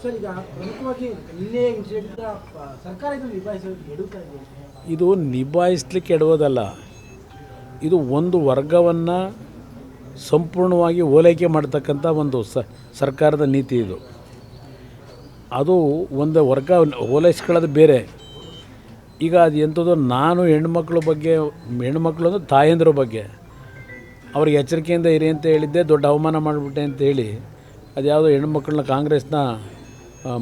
Sir, ಈಗ ಪ್ರಮುಖವಾಗಿ ನಿನ್ನೆ ವಿಷಯದಿಂದ ಸರ್ಕಾರ ಇದನ್ನು ನಿಭಾಯಿಸೋದು ಎಡುತ್ತಾ ಇದೆ. ಇದು ನಿಭಾಯಿಸಲಿಕ್ಕೆ ಎಡುವುದಲ್ಲ, ಇದು ಒಂದು ವರ್ಗವನ್ನು ಸಂಪೂರ್ಣವಾಗಿ ಓಲೈಕೆ ಮಾಡ್ತಕ್ಕಂಥ ಒಂದು ಸರ್ಕಾರದ ನೀತಿ ಇದು. ಅದು ಒಂದು ವರ್ಗ ಓಲೈಸ್ಕೊಳ್ಳೋದು ಬೇರೆ. ಈಗ ಅದು ಎಂಥದ್ದು, ನಾನು ಹೆಣ್ಮಕ್ಳ ಬಗ್ಗೆ, ಹೆಣ್ಮಕ್ಳು ಅಂದರೆ ತಾಯಂದ್ರ ಬಗ್ಗೆ ಅವ್ರಿಗೆ ಎಚ್ಚರಿಕೆಯಿಂದ ಇರಿ ಅಂತ ಹೇಳಿದ್ದೆ, ದೊಡ್ಡ ಅವಮಾನ ಮಾಡಿಬಿಟ್ಟೆ ಅಂತ ಹೇಳಿ ಅದು ಯಾವುದೋ ಹೆಣ್ಮಕ್ಳನ್ನ ಕಾಂಗ್ರೆಸ್ನ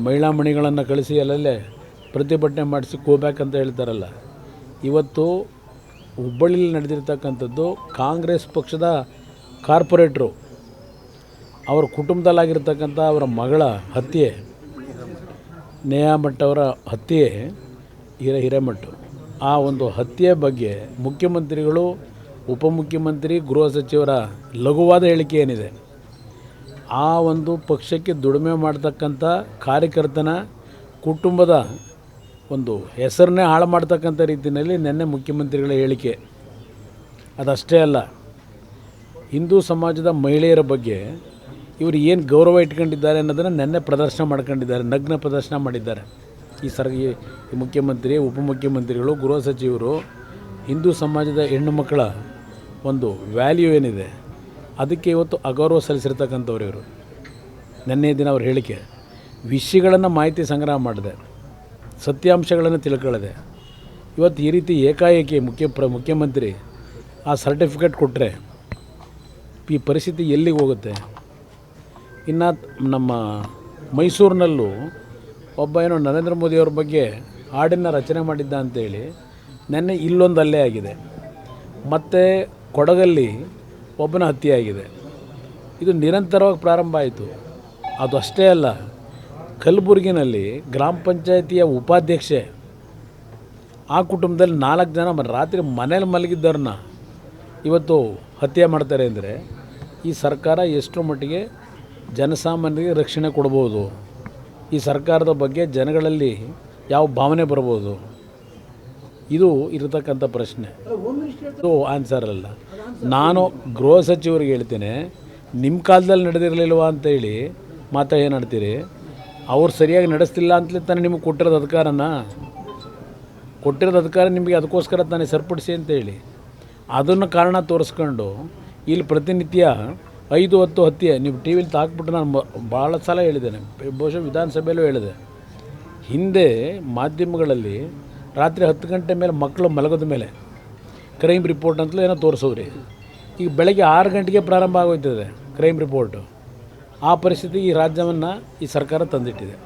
ಮಹಿಳಾ ಮಣಿಗಳನ್ನು ಕಳಿಸಿ ಅಲ್ಲಲ್ಲೇ ಪ್ರತಿಭಟನೆ ಮಾಡಿಸಿ ಕೋಬ್ಯಾಕ್ ಅಂತ ಹೇಳ್ತಾರಲ್ಲ. ಇವತ್ತು ಹುಬ್ಬಳ್ಳಿಯಲ್ಲಿ ನಡೆದಿರ್ತಕ್ಕಂಥದ್ದು ಕಾಂಗ್ರೆಸ್ ಪಕ್ಷದ ಕಾರ್ಪೊರೇಟ್ರು ಅವರ ಕುಟುಂಬದಲ್ಲಾಗಿರ್ತಕ್ಕಂಥ ಅವರ ಮಗಳ ಹತ್ಯೆ, ನೇಹಾ ಭಟ್ ಅವರ ಹತ್ಯೆ, ಹಿರೇಮಠ, ಆ ಒಂದು ಹತ್ಯೆ ಬಗ್ಗೆ ಮುಖ್ಯಮಂತ್ರಿಗಳು, ಉಪಮುಖ್ಯಮಂತ್ರಿ, ಗೃಹ ಸಚಿವರ ಲಘುವಾದ ಹೇಳಿಕೆ ಏನಿದೆ, ಆ ಒಂದು ಪಕ್ಷಕ್ಕೆ ದುಡಿಮೆ ಮಾಡ್ತಕ್ಕಂಥ ಕಾರ್ಯಕರ್ತನ ಕುಟುಂಬದ ಒಂದು ಹೆಸರನ್ನೇ ಹಾಳು ಮಾಡ್ತಕ್ಕಂಥ ರೀತಿಯಲ್ಲಿ ನಿನ್ನೆ ಮುಖ್ಯಮಂತ್ರಿಗಳ ಹೇಳಿಕೆ. ಅದಷ್ಟೇ ಅಲ್ಲ, ಹಿಂದೂ ಸಮಾಜದ ಮಹಿಳೆಯರ ಬಗ್ಗೆ ಇವರು ಏನು ಗೌರವ ಇಟ್ಕೊಂಡಿದ್ದಾರೆ ಅನ್ನೋದನ್ನು ನಿನ್ನೆ ಪ್ರದರ್ಶನ ಮಾಡ್ಕೊಂಡಿದ್ದಾರೆ, ನಗ್ನ ಪ್ರದರ್ಶನ ಮಾಡಿದ್ದಾರೆ. ಈ ಮುಖ್ಯಮಂತ್ರಿ, ಉಪಮುಖ್ಯಮಂತ್ರಿಗಳು, ಗೃಹ ಸಚಿವರು ಹಿಂದೂ ಸಮಾಜದ ಹೆಣ್ಣು ಮಕ್ಕಳ ಒಂದು ವ್ಯಾಲ್ಯೂ ಏನಿದೆ ಅದಕ್ಕೆ ಇವತ್ತು ಅಗೌರವ ಸಲ್ಲಿಸಿರ್ತಕ್ಕಂಥವ್ರು ಇವರು. ನಿನ್ನೆ ದಿನ ಅವ್ರ ಹೇಳಿಕೆ ವಿಷಯಗಳನ್ನು ಮಾಹಿತಿ ಸಂಗ್ರಹ ಮಾಡಿದೆ, ಸತ್ಯಾಂಶಗಳನ್ನು ತಿಳ್ಕೊಳ್ಳದೆ ಇವತ್ತು ಈ ರೀತಿ ಏಕಾಏಕಿ ಮುಖ್ಯಮಂತ್ರಿ ಆ ಸರ್ಟಿಫಿಕೇಟ್ ಕೊಟ್ಟರೆ ಈ ಪರಿಸ್ಥಿತಿ ಎಲ್ಲಿಗೆ ಹೋಗುತ್ತೆ? ಇನ್ನು ನಮ್ಮ ಮೈಸೂರಿನಲ್ಲೂ ಒಬ್ಬ ಏನೋ ನರೇಂದ್ರ ಮೋದಿಯವ್ರ ಬಗ್ಗೆ ಹಾಡನ್ನು ರಚನೆ ಮಾಡಿದ್ದ ಅಂತೇಳಿ ನೆನ್ನೆ ಇಲ್ಲೊಂದು ಹಲ್ಲೆ ಆಗಿದೆ. ಮತ್ತು ಕೊಡಗಲ್ಲಿ ಒಬ್ಬನ ಹತ್ಯೆ ಆಗಿದೆ. ಇದು ನಿರಂತರವಾಗಿ ಪ್ರಾರಂಭ ಆಯಿತು. ಅದು ಅಷ್ಟೇ ಅಲ್ಲ, ಕಲಬುರಗಿನಲ್ಲಿ ಗ್ರಾಮ ಪಂಚಾಯಿತಿಯ ಉಪಾಧ್ಯಕ್ಷೆ, ಆ ಕುಟುಂಬದಲ್ಲಿ 4 ಜನ ರಾತ್ರಿ ಮನೇಲಿ ಮಲಗಿದ್ದವ್ರನ್ನ ಇವತ್ತು ಹತ್ಯೆ ಮಾಡ್ತಾರೆ ಅಂದರೆ ಈ ಸರ್ಕಾರ ಎಷ್ಟರ ಮಟ್ಟಿಗೆ ಜನಸಾಮಾನ್ಯರಿಗೆ ರಕ್ಷಣೆ ಕೊಡ್ಬೋದು? ಈ ಸರ್ಕಾರದ ಬಗ್ಗೆ ಜನಗಳಲ್ಲಿ ಯಾವ ಭಾವನೆ ಬರ್ಬೋದು? ಇದು ಇರತಕ್ಕಂಥ ಪ್ರಶ್ನೆ. ಇದು ಆನ್ಸರ್ ಅಲ್ಲ. ನಾನು ಗೃಹ ಸಚಿವರಿಗೆ ಹೇಳ್ತೇನೆ, ನಿಮ್ಮ ಕಾಲದಲ್ಲಿ ನಡೆದಿರಲಿಲ್ವಾ ಅಂತೇಳಿ ಏನಾಡ್ತೀರಿ? ಅವ್ರು ಸರಿಯಾಗಿ ನಡೆಸ್ತಿಲ್ಲ ಅಂತಲೇ ತಾನೇ ನಿಮಗೆ ಕೊಟ್ಟಿರೋದು ಅಧಿಕಾರ ನಿಮಗೆ, ಅದಕ್ಕೋಸ್ಕರ ತಾನೇ ಸರಿಪಡಿಸಿ ಅಂತೇಳಿ ಅದನ್ನು ಕಾರಣ ತೋರಿಸ್ಕೊಂಡು ಇಲ್ಲಿ ಪ್ರತಿನಿತ್ಯ 5-10 ಹತ್ಯೆ ನೀವು ಟಿ ವಿಲಿ ಹಾಕ್ಬಿಟ್ಟು ನಾನು ಭಾಳ ಸಲ ಹೇಳಿದ್ದೇನೆ, ಬಹುಶಃ ವಿಧಾನಸಭೆಯಲ್ಲೂ ಹೇಳಿದೆ. ಹಿಂದೆ ಮಾಧ್ಯಮಗಳಲ್ಲಿ ರಾತ್ರಿ 10 ಗಂಟೆ ಮೇಲೆ ಮಕ್ಕಳು ಮಲಗೋದ ಮೇಲೆ ಕ್ರೈಮ್ ರಿಪೋರ್ಟ್ ಅಂತಲೂ ಏನೋ ತೋರಿಸೋರಿ. ಈಗ ಬೆಳಗ್ಗೆ 6 ಗಂಟೆಗೆ ಪ್ರಾರಂಭ ಆಗೋಯ್ತದೆ ಕ್ರೈಮ್ ರಿಪೋರ್ಟು. ಆ ಪರಿಸ್ಥಿತಿ ಈ ರಾಜ್ಯವನ್ನು ಈ ಸರ್ಕಾರ ತಂದಿಟ್ಟಿದೆ.